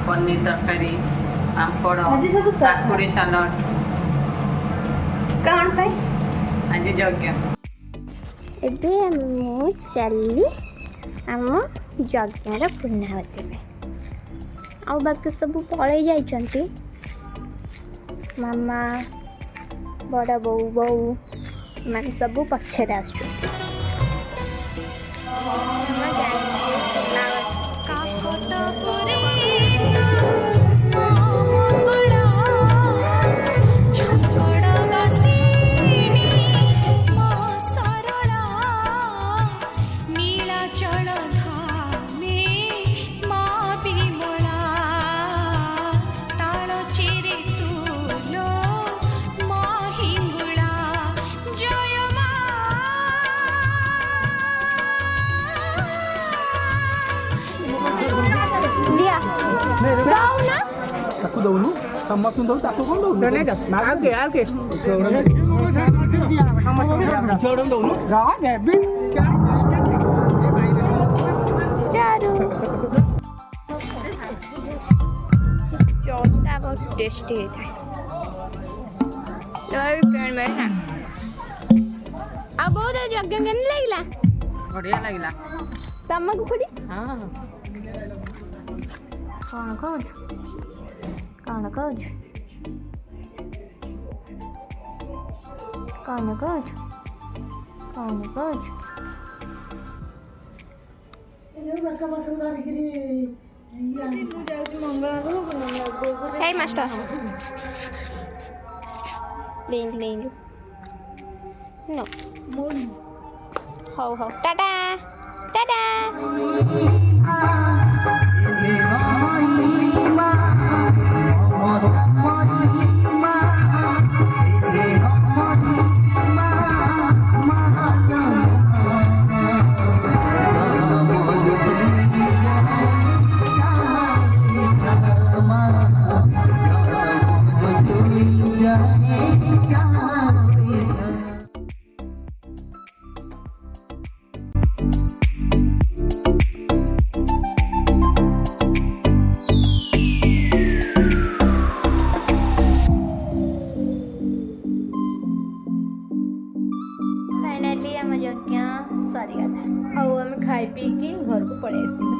पनीर तरकारी पापड़ आज सब सादा। काकुड़ी सालाड कौन पाई आज यज्ञ ଏବେ ମୁଁ ଚାଲିଲି ଆମ ଯଜ୍ଞର ପୂର୍ଣ୍ଣାହୁତି ପାଇଁ। ଆଉ ବାକି ସବୁ ପଳେଇ ଯାଇଛନ୍ତି। ମାମା ବଡ଼ ବୋଉ ବୋଉ ଏମାନେ ସବୁ ପଛରେ ଆସୁଛନ୍ତି। ମାମା ଯାଇଥିଲେ ପୂର୍ଣ୍ଣାହୁତି ଦିଆ ଦଉନା ତାକୁ ଦଉନୁ ସମସ୍ତଙ୍କୁ ଦଉ ତାକୁ କଣ ଦଉନୁ ଦଉନୁ ଚାରୁ ଚଟା ବହୁତ ଟେଷ୍ଟି ହେଇଥାଏ। ଆଉ ବହୁତ ଯଜ୍ଞ କେମିତି ଲାଗିଲା बढ़िया लगला ତମକୁ ଖୁଡି हाँ କଣ କହୁଛୁ କଣ କହୁଛୁ କଣ କହୁଛୁ କଣ କହୁଛୁ ଏଇ ମାଷ୍ଟର ଲେଇଲୁ नो ହଉ ହଉ ଟାଟା ଟାଟା फाइनाली आम यज्ञ सरीगला। ଆଉ ଆମେ ଖାଇ ପିଇକି ଘରକୁ ପଳେଇ ଆସିଲୁ।